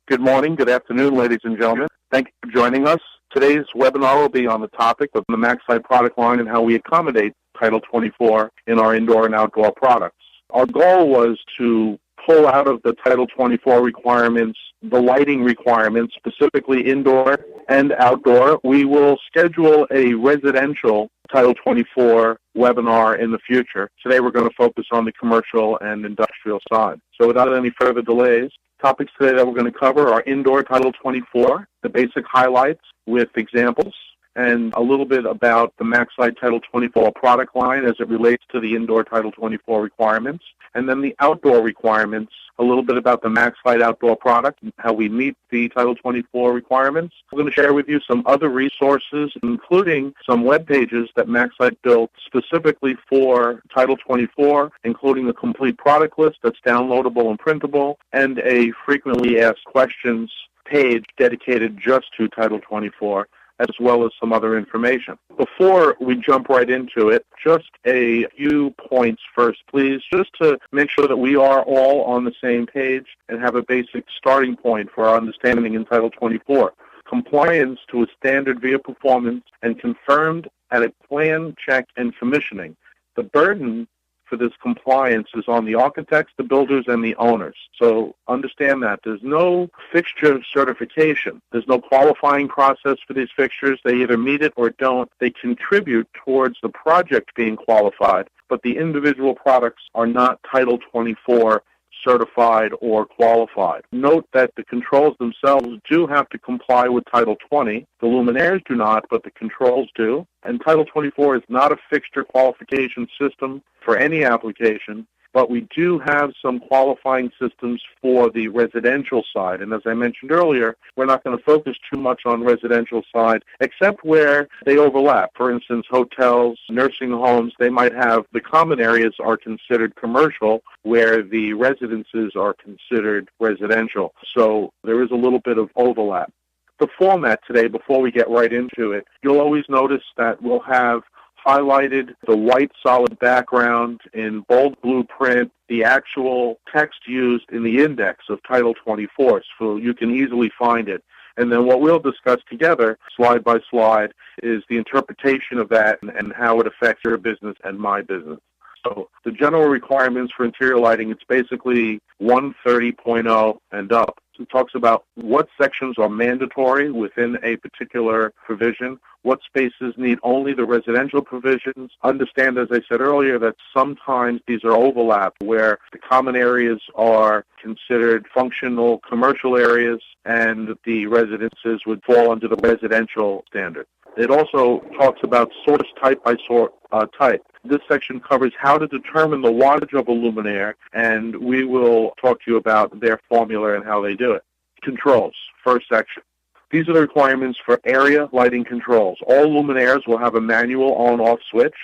Good morning, good afternoon, ladies and gentlemen. Thank you for joining us. Today's webinar will be on the topic of the MAXLITE product line and how we accommodate Title 24 in our indoor and outdoor products. Our goal was to pull out of the Title 24 requirements the lighting requirements, specifically indoor and outdoor. We will schedule a residential Title 24 webinar in the future. Today we're going to focus on the commercial and industrial side. So without any further delays, topics today that we're going to cover are indoor Title 24, the basic highlights with examples, and a little bit about the MAXLITE Title 24 product line as it relates to the indoor Title 24 requirements, and then the outdoor requirements, a little bit about the MAXLITE outdoor product and how we meet the Title 24 requirements. We're going to share with you some other resources, including some web pages that MAXLITE built specifically for Title 24, including a complete product list that's downloadable and printable, and a frequently asked questions page dedicated just to Title 24, as well as some other information. Before we jump right into it, just a few points first, please, just to make sure that we are all on the same page and have a basic starting point for our understanding in Title 24. Compliance to a standard via performance and confirmed at a plan, check, and commissioning. The burden for this compliance is on the architects, the builders, and the owners. So understand that. There's no fixture certification. There's no qualifying process for these fixtures. They either meet it or don't. They contribute towards the project being qualified, but the individual products are not Title 24 certified or qualified. Note that the controls themselves do have to comply with Title 20. The luminaires do not, but the controls do. And Title 24 is not a fixture qualification system for any application, but we do have some qualifying systems for the residential side. And as I mentioned earlier, we're not going to focus too much on residential side, except where they overlap. For instance, hotels, nursing homes, they might have the common areas are considered commercial, where the residences are considered residential. So there is a little bit of overlap. The format today, before we get right into it, you'll always notice that we'll have highlighted the white solid background in bold blue print, the actual text used in the index of Title 24, so you can easily find it. And then what we'll discuss together, slide by slide, is the interpretation of that and how it affects your business and my business. So the general requirements for interior lighting, it's basically 130.0 and up. It talks about what sections are mandatory within a particular provision, what spaces need only the residential provisions. Understand, as I said earlier, that sometimes these are overlapped, where the common areas are considered functional commercial areas and the residences would fall under the residential standard. It also talks about source type by source type. This section covers how to determine the wattage of a luminaire, and we will talk to you about their formula and how they do it. Controls, first section. These are the requirements for area lighting controls. All luminaires will have a manual on-off switch.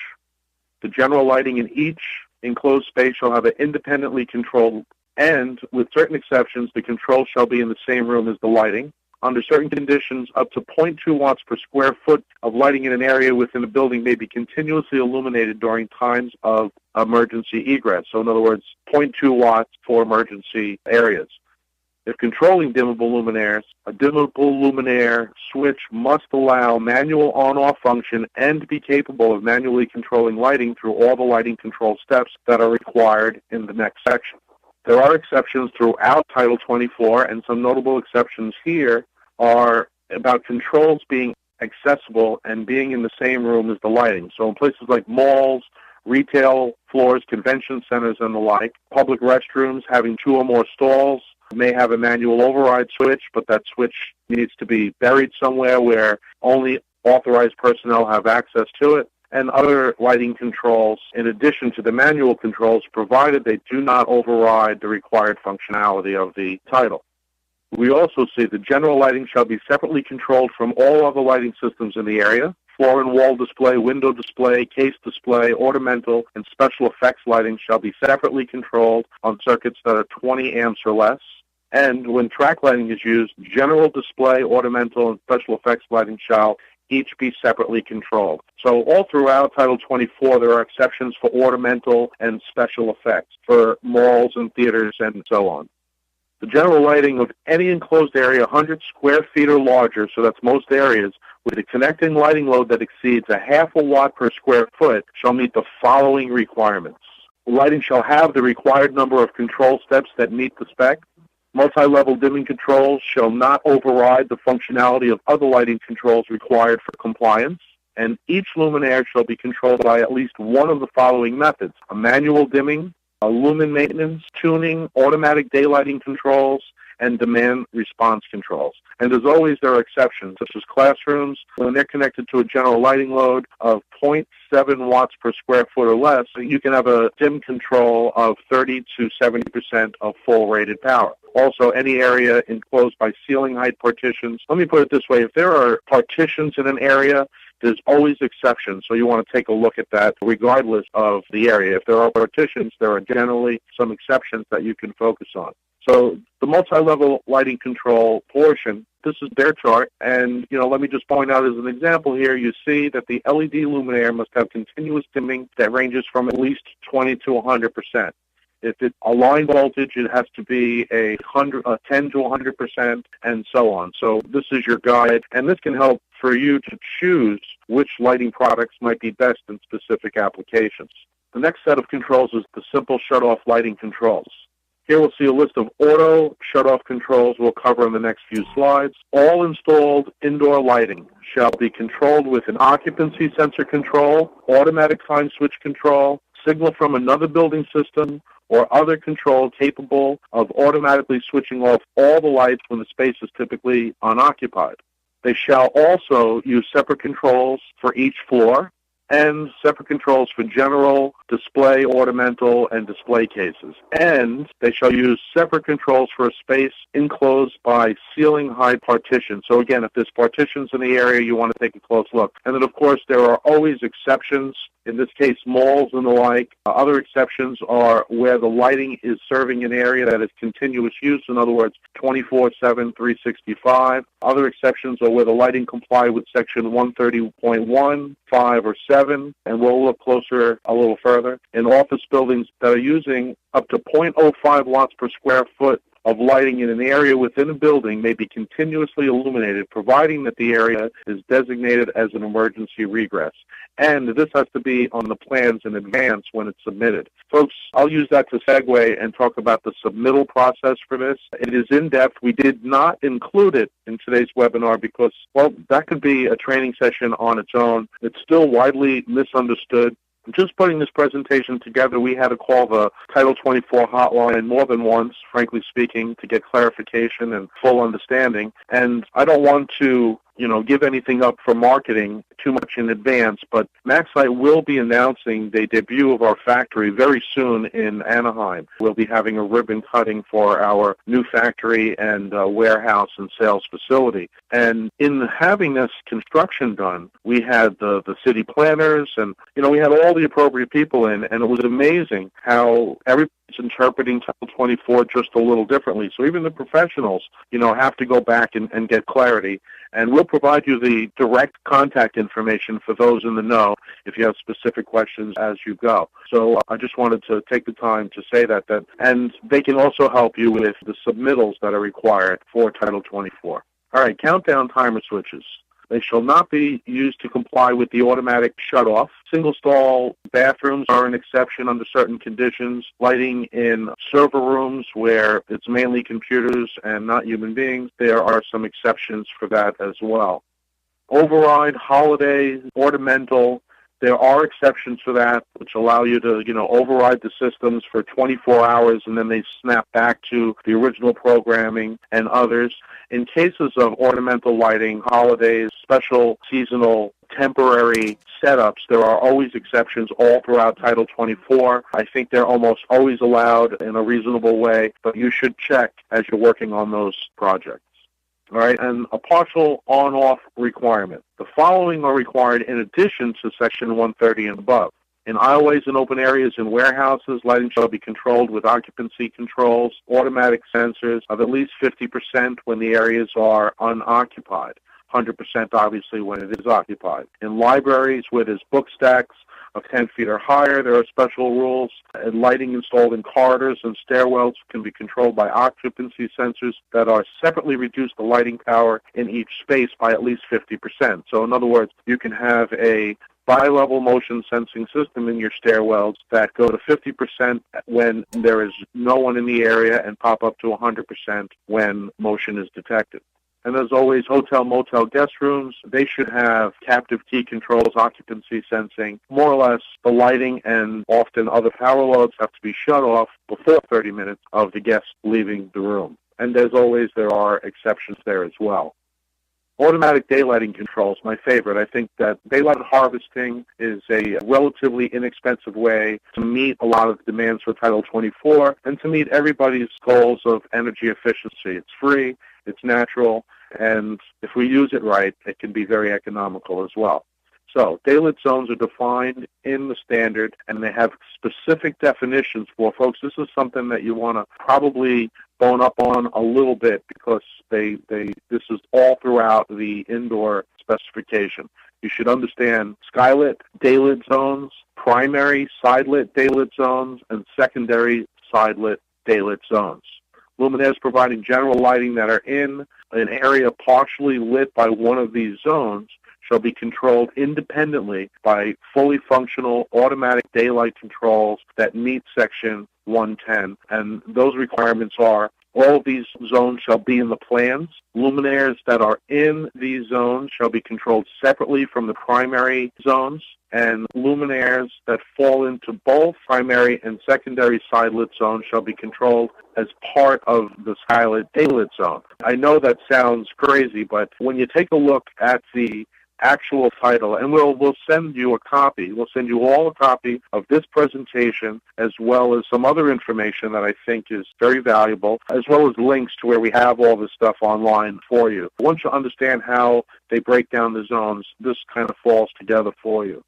The general lighting in each enclosed space shall have an independently controlled, and with certain exceptions, the control shall be in the same room as the lighting. Under certain conditions, up to 0.2 watts per square foot of lighting in an area within a building may be continuously illuminated during times of emergency egress. So in other words, 0.2 watts for emergency areas. If controlling dimmable luminaires, a dimmable luminaire switch must allow manual on-off function and be capable of manually controlling lighting through all the lighting control steps that are required in the next section. There are exceptions throughout Title 24, and some notable exceptions here are about controls being accessible and being in the same room as the lighting. So in places like malls, retail floors, convention centers, and the like, public restrooms having 2 or more stalls may have a manual override switch, but that switch needs to be buried somewhere where only authorized personnel have access to it, and other lighting controls in addition to the manual controls, provided they do not override the required functionality of the title. We also see the general lighting shall be separately controlled from all other lighting systems in the area. Floor and wall display, window display, case display, ornamental, and special effects lighting shall be separately controlled on circuits that are 20 amps or less. And when track lighting is used, general display, ornamental, and special effects lighting shall each be separately controlled. So all throughout Title 24, there are exceptions for ornamental and special effects for malls and theaters and so on. The general lighting of any enclosed area 100 square feet or larger, so that's most areas, with a connecting lighting load that exceeds a half a watt per square foot shall meet the following requirements. Lighting shall have the required number of control steps that meet the spec. Multi-level dimming controls shall not override the functionality of other lighting controls required for compliance. And each luminaire shall be controlled by at least one of the following methods: a manual dimming, a lumen maintenance, tuning, automatic daylighting controls, and demand response controls. And as always, there are exceptions, such as classrooms, when they're connected to a general lighting load of 0.7 watts per square foot or less, you can have a dim control of 30 to 70% of full rated power. Also, any area enclosed by ceiling height partitions. Let me put it this way. If there are partitions in an area, there's always exceptions, so you want to take a look at that regardless of the area. If there are partitions, there are generally some exceptions that you can focus on. So the multi-level lighting control portion, this is their chart, and let me just point out as an example here, you see that the LED luminaire must have continuous dimming that ranges from at least 20 to 100%. If it's a line voltage, it has to be a 10 to 100%, and so on. So this is your guide, and this can help for you to choose which lighting products might be best in specific applications. The next set of controls is the simple shut-off lighting controls. Here we'll see a list of auto shut-off controls we'll cover in the next few slides. All installed indoor lighting shall be controlled with an occupancy sensor control, automatic fine switch control, signal from another building system, or other control capable of automatically switching off all the lights when the space is typically unoccupied. They shall also use separate controls for each floor and separate controls for general, display, ornamental, and display cases. And they shall use separate controls for a space enclosed by ceiling height partitions. So again, if there's partitions in the area, you want to take a close look. And then, of course, there are always exceptions. In this case, malls and the like. Other exceptions are where the lighting is serving an area that is continuous use, in other words, 24/7, 365. Other exceptions are where the lighting comply with Section 130.1, 5, or 7, and we'll look closer a little further. In office buildings that are using up to 0.05 watts per square foot of lighting in an area within a building may be continuously illuminated, providing that the area is designated as an emergency regress. And this has to be on the plans in advance when it's submitted. Folks, I'll use that to segue and talk about the submittal process for this. It is in-depth. We did not include it in today's webinar because, well, that could be a training session on its own. It's still widely misunderstood. Just putting this presentation together, we had to call the Title 24 hotline more than once, frankly speaking, to get clarification and full understanding. And I don't want to, give anything up for marketing too much in advance, but MAXLITE will be announcing the debut of our factory very soon in Anaheim. We'll be having a ribbon cutting for our new factory and warehouse and sales facility. And in having this construction done, we had the city planners and, we had all the appropriate people in, and it was amazing how everybody's interpreting Title 24 just a little differently. So even the professionals, have to go back and get clarity. And we'll provide you the direct contact information for those in the know if you have specific questions as you go. So I just wanted to take the time to say that. And they can also help you with the submittals that are required for Title 24. All right, countdown timer switches. They shall not be used to comply with the automatic shutoff. Single-stall bathrooms are an exception under certain conditions. Lighting in server rooms where it's mainly computers and not human beings, there are some exceptions for that as well. Override, holiday, ornamental, there are exceptions for that, which allow you to, override the systems for 24 hours, and then they snap back to the original programming and others. In cases of ornamental lighting, holidays, special seasonal temporary setups, there are always exceptions all throughout Title 24. I think they're almost always allowed in a reasonable way, but you should check as you're working on those projects. All right, and a partial on-off requirement. The following are required in addition to Section 130 and above. In aisleways and open areas in warehouses, lighting shall be controlled with occupancy controls, automatic sensors of at least 50% when the areas are unoccupied. 100% obviously when it is occupied. In libraries where there's book stacks, of 10 feet or higher, there are special rules. And lighting installed in corridors and stairwells can be controlled by occupancy sensors that are separately reduce the lighting power in each space by at least 50%. So in other words, you can have a bi-level motion sensing system in your stairwells that go to 50% when there is no one in the area and pop up to 100% when motion is detected. And as always, hotel, motel, guest rooms, they should have captive key controls, occupancy sensing. More or less, the lighting and often other power loads have to be shut off before 30 minutes of the guest leaving the room. And as always, there are exceptions there as well. Automatic daylighting controls, my favorite. I think that daylight harvesting is a relatively inexpensive way to meet a lot of the demands for Title 24 and to meet everybody's goals of energy efficiency. It's free, it's natural, and if we use it right, it can be very economical as well. So daylit zones are defined in the standard, and they have specific definitions for folks. This is something that you want to probably bone up on a little bit because this is all throughout the indoor specification. You should understand skylit daylit zones, primary sidelit daylit zones, and secondary sidelit daylit zones. Luminaires providing general lighting that are in an area partially lit by one of these zones shall be controlled independently by fully functional automatic daylight controls that meet Section 110. And those requirements are all of these zones shall be in the plans. Luminaires that are in these zones shall be controlled separately from the primary zones. And luminaires that fall into both primary and secondary sidelit zones shall be controlled as part of the skylit daylit zone. I know that sounds crazy, but when you take a look at the actual title, and we'll send you a copy. We'll send you all a copy of this presentation as well as some other information that I think is very valuable, as well as links to where we have all this stuff online for you. Once you understand how they break down the zones, this kind of falls together for you.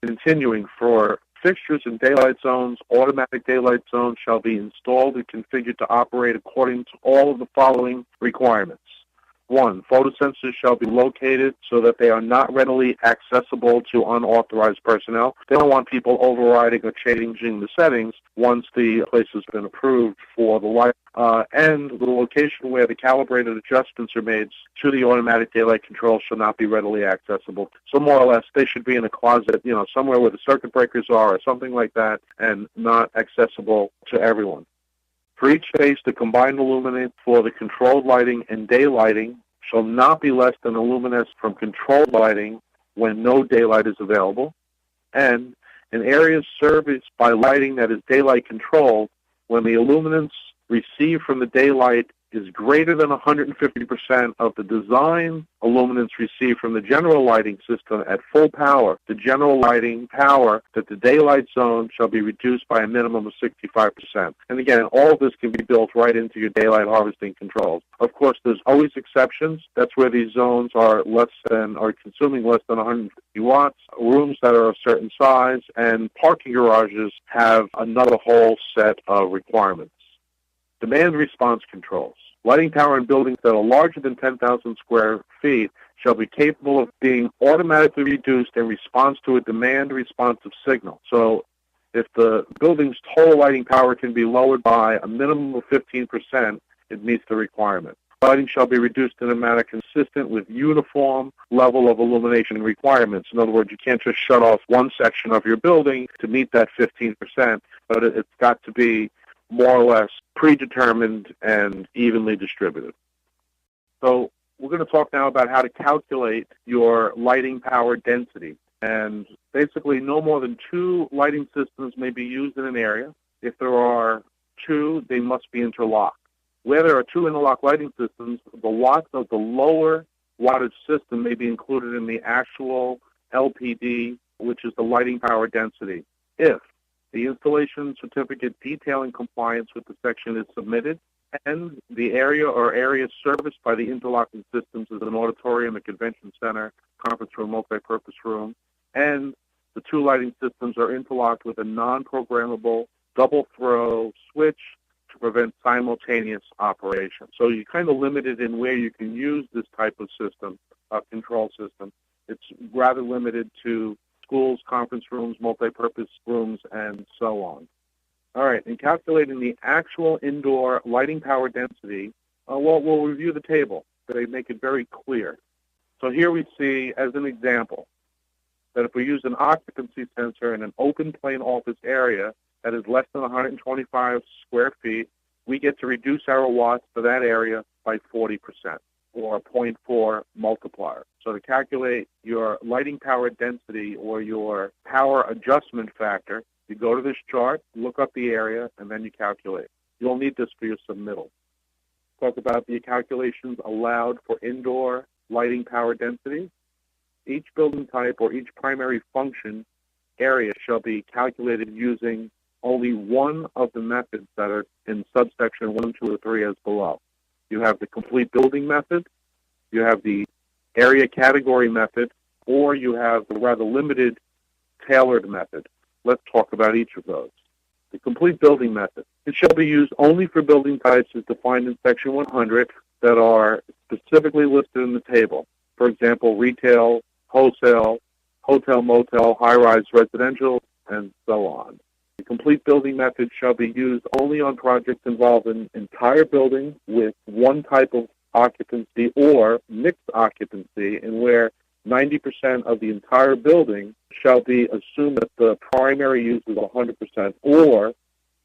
Continuing, for fixtures in daylight zones, automatic daylight zones shall be installed and configured to operate according to all of the following requirements. 1, photosensors shall be located so that they are not readily accessible to unauthorized personnel. They don't want people overriding or changing the settings once the place has been approved for the light. And the location where the calibrated adjustments are made to the automatic daylight control shall not be readily accessible. So more or less, they should be in a closet, somewhere where the circuit breakers are or something like that, and not accessible to everyone. For each space, the combined illuminance for the controlled lighting and daylighting shall not be less than the luminance from controlled lighting when no daylight is available. And in areas serviced by lighting that is daylight controlled, when the illuminance received from the daylight is greater than 150% of the design illuminance received from the general lighting system at full power, the general lighting power that the daylight zone shall be reduced by a minimum of 65%. And again, all of this can be built right into your daylight harvesting controls. Of course, there's always exceptions. That's where these zones are consuming less than 150 watts, rooms that are a certain size, and parking garages have another whole set of requirements. Demand response controls. Lighting power in buildings that are larger than 10,000 square feet shall be capable of being automatically reduced in response to a demand responsive signal. So if the building's total lighting power can be lowered by a minimum of 15%, it meets the requirement. Lighting shall be reduced in a manner consistent with uniform level of illumination requirements. In other words, you can't just shut off one section of your building to meet that 15%, but it's got to be more or less predetermined and evenly distributed. So we're going to talk now about how to calculate your lighting power density. And basically, no more than 2 lighting systems may be used in an area. If there are 2, they must be interlocked. Where there are 2 interlock lighting systems, the watts of the lower wattage system may be included in the actual LPD, which is the lighting power density. If the installation certificate detailing compliance with the section is submitted, and the area or areas serviced by the interlocking systems is an auditorium, a convention center, conference room, multi-purpose room, and the 2 lighting systems are interlocked with a non-programmable double-throw switch to prevent simultaneous operation. So you're kind of limited in where you can use this type of system, control system. It's rather limited to schools, conference rooms, multi-purpose rooms, and so on. All right, in calculating the actual indoor lighting power density, we'll review the table. They make it very clear. So here we see, as an example, that if we use an occupancy sensor in an open plane office area that is less than 125 square feet, we get to reduce our watts for that area by 40%, or a 0.4 multiplier. So to calculate your lighting power density or your power adjustment factor, you go to this chart, look up the area, and then you calculate. You'll need this for your submittal. Talk about the calculations allowed for indoor lighting power density. Each building type or each primary function area shall be calculated using only one of the methods that are in subsection 1, 2, or 3 as below. You have the complete building method, you have the area category method, or you have the rather limited tailored method. Let's talk about each of those. The complete building method. It shall be used only for building types as defined in section 100 that are specifically listed in the table. For example, retail, wholesale, hotel, motel, high-rise residential, and so on. The complete building method shall be used only on projects involving entire buildings with one type of occupancy or mixed occupancy, and where 90% of the entire building shall be assumed that the primary use is 100%, or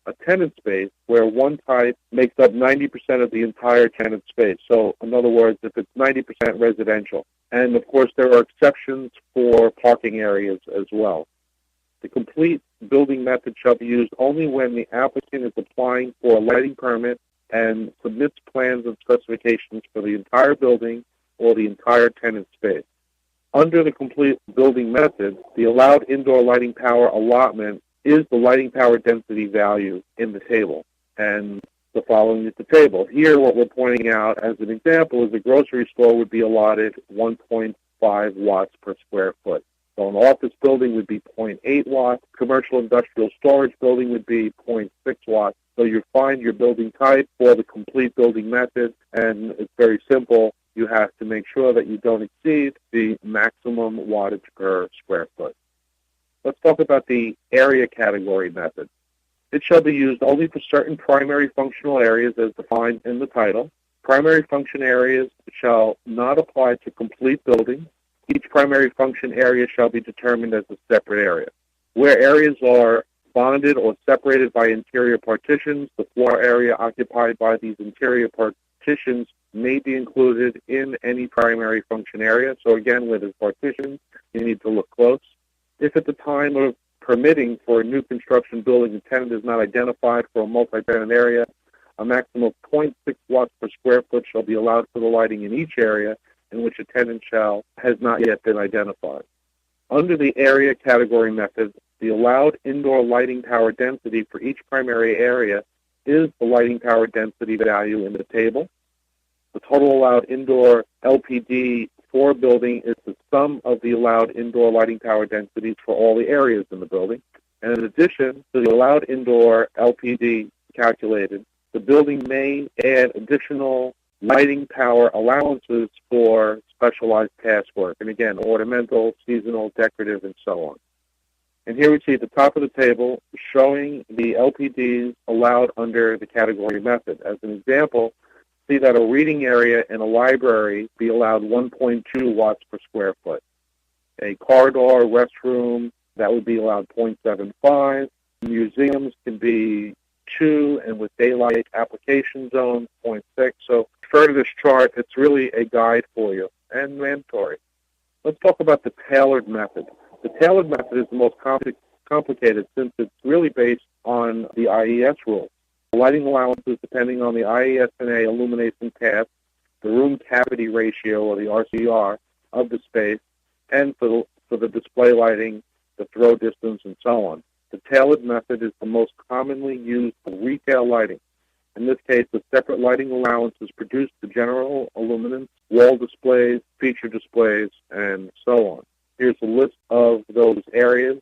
a tenant space where one type makes up 90% of the entire tenant space. So, in other words, if it's 90% residential. And, of course, there are exceptions for parking areas as well. The complete building method shall be used only when the applicant is applying for a lighting permit and submits plans and specifications for the entire building or the entire tenant space. Under the complete building method, the allowed indoor lighting power allotment is the lighting power density value in the table. And the following is the table. Here, what we're pointing out as an example is the grocery store would be allotted 1.5 watts per square foot. So an office building would be 0.8 watts. Commercial industrial storage building would be 0.6 watts. So you find your building type for the complete building method, and it's very simple. You have to make sure that you don't exceed the maximum wattage per square foot. Let's talk about the area category method. It shall be used only for certain primary functional areas as defined in the title. Primary function areas shall not apply to complete buildings. Each primary function area shall be determined as a separate area. Where areas are bonded or separated by interior partitions, the floor area occupied by these interior partitions may be included in any primary function area. So again, where there's partitions, you need to look close. If at the time of permitting for a new construction building, a tenant is not identified for a multi-tenant area, a maximum of 0.6 watts per square foot shall be allowed for the lighting in each area in which a tenant has not yet been identified. Under the area category method, the allowed indoor lighting power density for each primary area is the lighting power density value in the table. The total allowed indoor LPD for a building is the sum of the allowed indoor lighting power densities for all the areas in the building. And in addition to the allowed indoor LPD calculated, the building may add additional lighting power allowances for specialized task work. And again, ornamental, seasonal, decorative, and so on. And here we see at the top of the table showing the LPDs allowed under the category method. As an example, see that a reading area in a library be allowed 1.2 watts per square foot. A corridor, restroom, that would be allowed 0.75. Museums can be 2, and with daylight application zone, 0.6. So refer to this chart. It's really a guide for you and mandatory. Let's talk about the tailored method. The tailored method is the most complicated since it's really based on the IES rules. Lighting allowances depending on the IES&A illumination task, the room cavity ratio, or the RCR, of the space, and for the display lighting, the throw distance, and so on. The tailored method is the most commonly used for retail lighting. In this case, the separate lighting allowances produce the general illuminance, wall displays, feature displays, and so on. Here's a list of those areas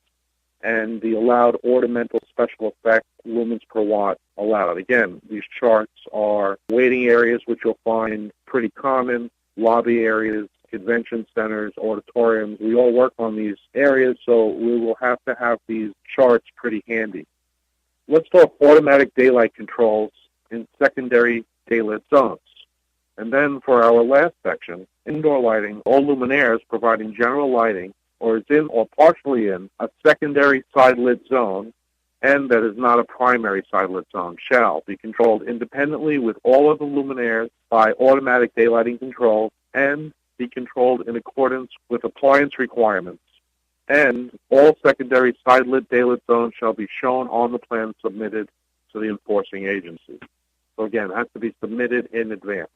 and the allowed ornamental special effect lumens per watt allowed. Again, these charts are waiting areas, which you'll find pretty common, lobby areas, convention centers, auditoriums. We all work on these areas, so we will have to have these charts pretty handy. Let's talk automatic daylight controls in secondary daylit zones. And then for our last section, indoor lighting, all luminaires providing general lighting or is in or partially in a secondary side-lit zone and that is not a primary side-lit zone shall be controlled independently with all of the luminaires by automatic daylighting controls and be controlled in accordance with appliance requirements. And all secondary side-lit daylit zones shall be shown on the plan submitted to the enforcing agency. So again, it has to be submitted in advance.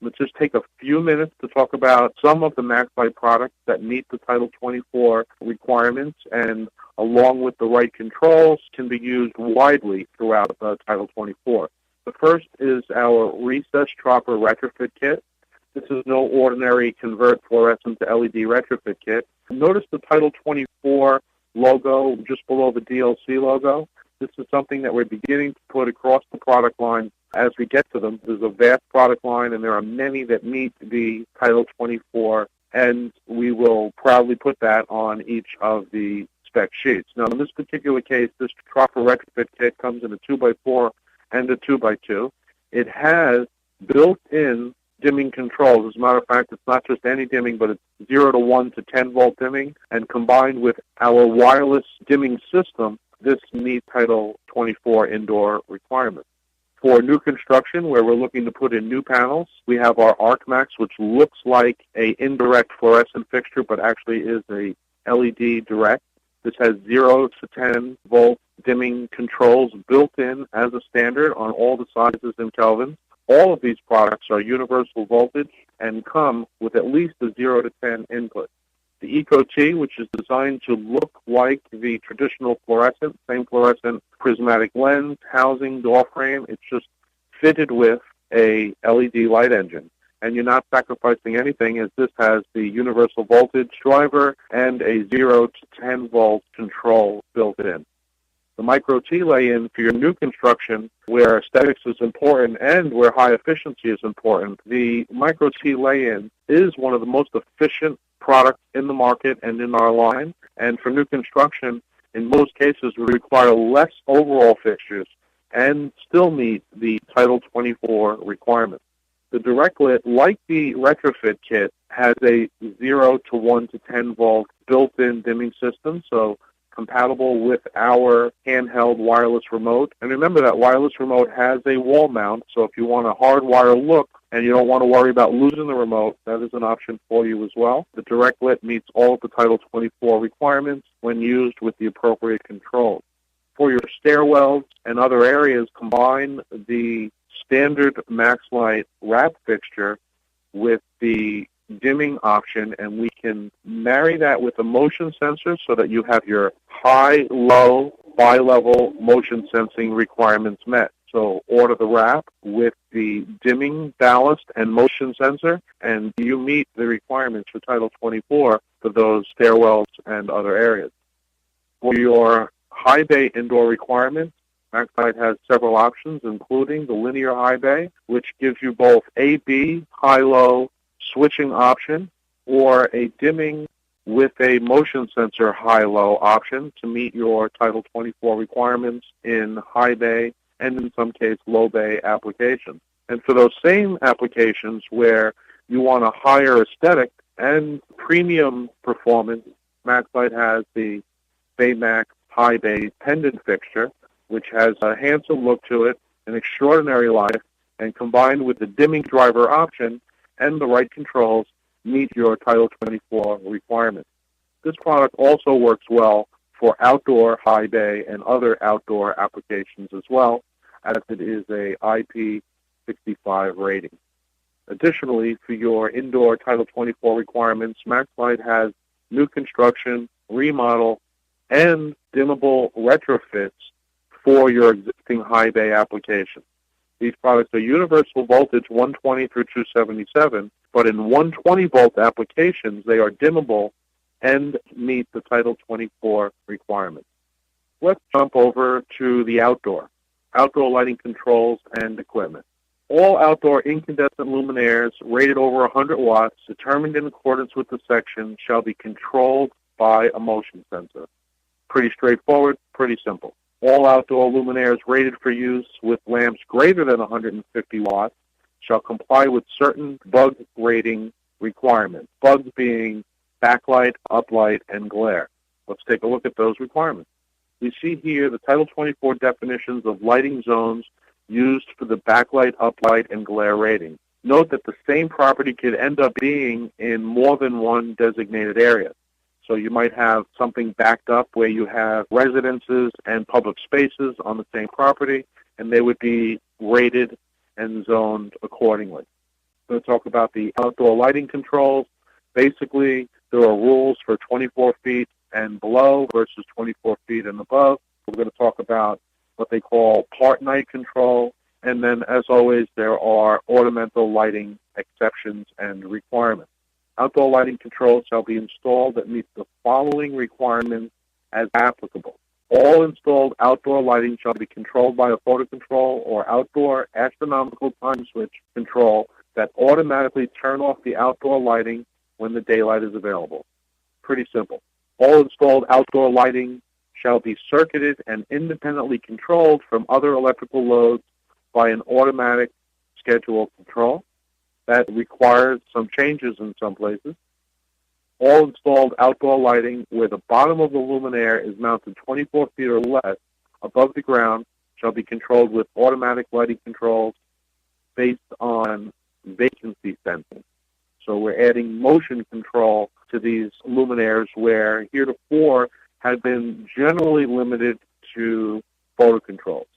Let's just take a few minutes to talk about some of the MAXLITE products that meet the Title 24 requirements and along with the right controls can be used widely throughout Title 24. The first is our recessed Troffer retrofit kit. This is no ordinary convert fluorescent to LED retrofit kit. Notice the Title 24 logo just below the DLC logo. This is something that we're beginning to put across the product line as we get to them. There's a vast product line, and there are many that meet the Title 24, and we will proudly put that on each of the spec sheets. Now, in this particular case, this Troffer retrofit kit comes in a 2x4 and a 2x2. It has built-in dimming controls. As a matter of fact, it's not just any dimming, but it's 0 to 1 to 10 volt dimming, and combined with our wireless dimming system, this meets Title 24 indoor requirements. For new construction, where we're looking to put in new panels, we have our ArcMax, which looks like a indirect fluorescent fixture, but actually is a LED direct. This has 0 to 10 volt dimming controls built in as a standard on all the sizes in Kelvin. All of these products are universal voltage and come with at least a 0 to 10 input. The Eco-T, which is designed to look like the traditional fluorescent, same fluorescent prismatic lens, housing, door frame, it's just fitted with a LED light engine. And you're not sacrificing anything as this has the universal voltage driver and a 0 to 10 volt control built in. The Micro-T lay-in for your new construction, where aesthetics is important and where high efficiency is important, the Micro-T lay-in is one of the most efficient products in the market and in our line. And for new construction, in most cases, we require less overall fixtures and still meet the Title 24 requirements. The direct lit, like the retrofit kit, has a 0 to 1 to 10 volt built-in dimming system, so compatible with our handheld wireless remote. And remember that wireless remote has a wall mount, so if you want a hardwire look and you don't want to worry about losing the remote, that is an option for you as well. The direct lit meets all of the Title 24 requirements when used with the appropriate controls. For your stairwells and other areas, combine the standard MAXLITE wrap fixture with the dimming option, and we can marry that with a motion sensor so that you have your high, low, bi-level motion sensing requirements met. So order the wrap with the dimming ballast and motion sensor, and you meet the requirements for Title 24 for those stairwells and other areas. For your high bay indoor requirements, MAXLITE has several options, including the linear high bay, which gives you both AB, high-low, switching option, or a dimming with a motion sensor high-low option to meet your Title 24 requirements in high bay and in some case low bay applications. And for those same applications where you want a higher aesthetic and premium performance, MAXLITE has the BayMax high bay pendant fixture, which has a handsome look to it, an extraordinary life, and combined with the dimming driver option and the right controls, meet your Title 24 requirements. This product also works well for outdoor high bay and other outdoor applications as well, as it is a IP65 rating. Additionally, for your indoor Title 24 requirements, MAXLITE has new construction, remodel, and dimmable retrofits for your existing high bay applications. These products are universal voltage 120 through 277, but in 120 volt applications, they are dimmable and meet the Title 24 requirements. Let's jump over to the outdoor lighting controls and equipment. All outdoor incandescent luminaires rated over 100 watts, determined in accordance with the section, shall be controlled by a motion sensor. Pretty straightforward, pretty simple. All outdoor luminaires rated for use with lamps greater than 150 watts shall comply with certain bug rating requirements, bugs being backlight, uplight, and glare. Let's take a look at those requirements. We see here the Title 24 definitions of lighting zones used for the backlight, uplight, and glare rating. Note that the same property could end up being in more than one designated area. So you might have something backed up where you have residences and public spaces on the same property, and they would be rated and zoned accordingly. I'm going to talk about the outdoor lighting controls. Basically, there are rules for 24 feet and below versus 24 feet and above. We're going to talk about what they call part night control, and then, as always, there are ornamental lighting exceptions and requirements. Outdoor lighting controls shall be installed that meet the following requirements as applicable. All installed outdoor lighting shall be controlled by a photo control or outdoor astronomical time switch control that automatically turn off the outdoor lighting when the daylight is available. Pretty simple. All installed outdoor lighting shall be circuited and independently controlled from other electrical loads by an automatic schedule control. That requires some changes in some places. All installed outdoor lighting where the bottom of the luminaire is mounted 24 feet or less above the ground shall be controlled with automatic lighting controls based on vacancy sensing. So we're adding motion control to these luminaires where heretofore had been generally limited to photo controls.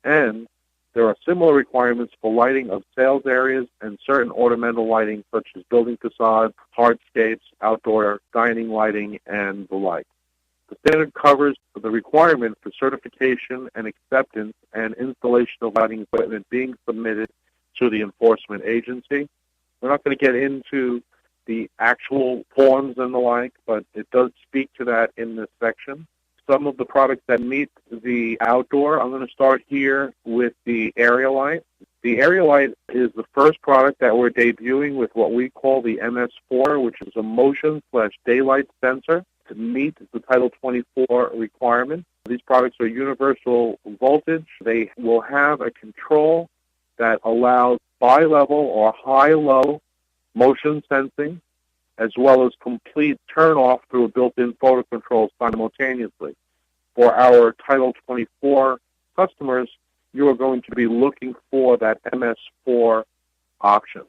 And there are similar requirements for lighting of sales areas and certain ornamental lighting such as building facades, hardscapes, outdoor dining lighting, and the like. The standard covers the requirement for certification and acceptance and installation of lighting equipment being submitted to the enforcement agency. We're not going to get into the actual forms and the like, but it does speak to that in this section. Some of the products that meet the outdoor, I'm going to start here with the area light. The area light is the first product that we're debuting with what we call the MS4, which is a motion/daylight sensor to meet the Title 24 requirement. These products are universal voltage. They will have a control that allows bi-level or high-low motion sensing, as well as complete turn-off through a built-in photo control simultaneously. For our Title 24 customers, you are going to be looking for that MS4 option.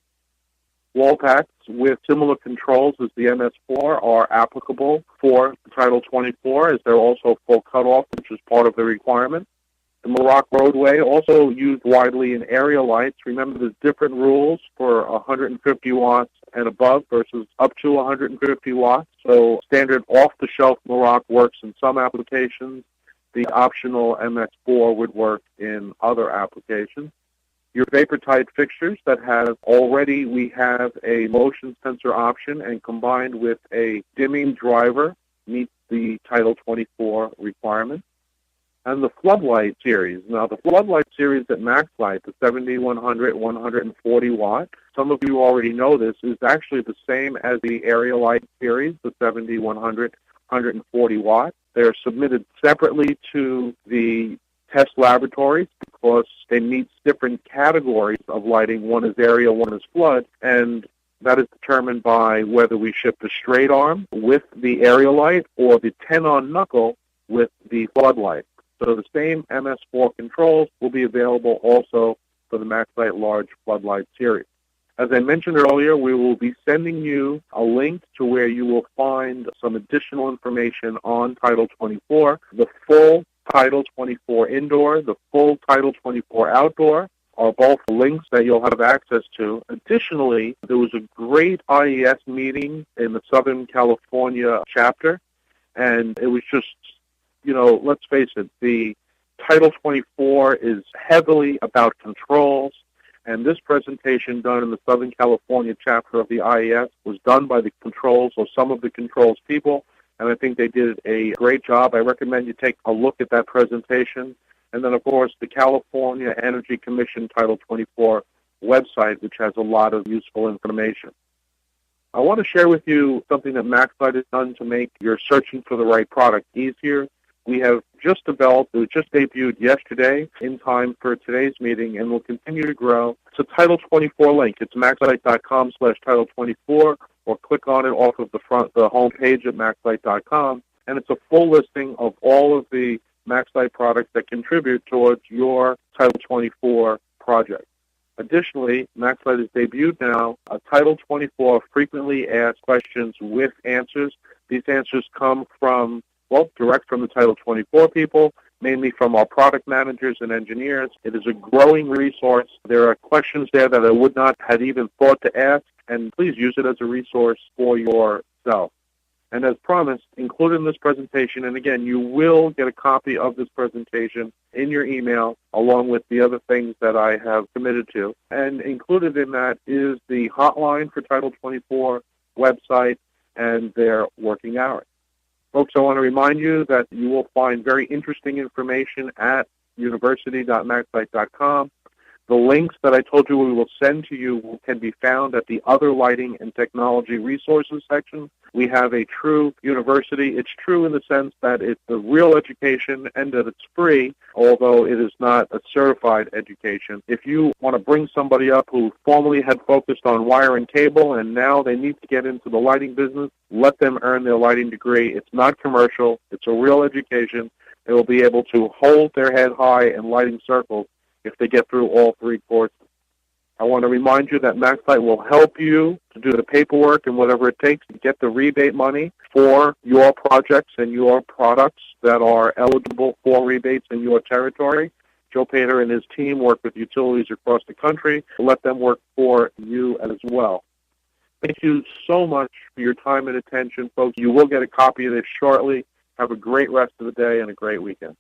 Wall packs with similar controls as the MS4 are applicable for Title 24, as they're also full cutoff, which is part of the requirement. The Merak Roadway, also used widely in area lights. Remember, there's different rules for 150 watts and above versus up to 150 watts. So standard off-the-shelf Merak works in some applications. The optional MS4 would work in other applications. Your vapor-tight fixtures that we have a motion sensor option, and combined with a dimming driver meets the Title 24 requirement. And the floodlight series. Now, the floodlight series at MAXLITE, the 70, 100, 140 watt, some of you already know this, is actually the same as the area light series, the 70, 100, 140 watt. They're submitted separately to the test laboratories because they meet different categories of lighting. One is area, one is flood, and that is determined by whether we ship the straight arm with the area light or the 10-on knuckle with the floodlight. So the same MS4 controls will be available also for the MAXLITE Large Floodlight series. As I mentioned earlier, we will be sending you a link to where you will find some additional information on Title 24. The full Title 24 indoor, the full Title 24 outdoor are both links that you'll have access to. Additionally, there was a great IES meeting in the Southern California chapter, and it was just, let's face it, the Title 24 is heavily about controls, and this presentation done in the Southern California chapter of the IES was done by the controls, or some of the controls people, and I think they did a great job. I recommend you take a look at that presentation and then, of course, the California Energy Commission Title 24 website, which has a lot of useful information. I want to share with you something that MAXLITE has done to make your searching for the right product easier. We have just developed, it was just debuted yesterday in time for today's meeting, and will continue to grow. It's a Title 24 link. It's maxlite.com/Title24, or click on it off of the home page at maxlite.com, and it's a full listing of all of the MAXLITE products that contribute towards your Title 24 project. Additionally, MAXLITE has debuted now a Title 24 frequently asked questions with answers. These answers come from, direct from the Title 24 people, mainly from our product managers and engineers. It is a growing resource. There are questions there that I would not have even thought to ask, and please use it as a resource for yourself. And as promised, included in this presentation, and again, you will get a copy of this presentation in your email, along with the other things that I have committed to. And included in that is the hotline for Title 24 website and their working hours. Folks, I want to remind you that you will find very interesting information at university.maxlite.com. The links that I told you we will send to you can be found at the Other Lighting and Technology Resources section. We have a true university. It's true in the sense that it's a real education and that it's free, although it is not a certified education. If you want to bring somebody up who formerly had focused on wire and cable and now they need to get into the lighting business, let them earn their lighting degree. It's not commercial. It's a real education. They will be able to hold their head high in lighting circles if they get through all three courses. I want to remind you that MAXLITE will help you to do the paperwork and whatever it takes to get the rebate money for your projects and your products that are eligible for rebates in your territory. Joe Pater and his team work with utilities across the country to let them work for you as well. Thank you so much for your time and attention, folks. You will get a copy of this shortly. Have a great rest of the day and a great weekend.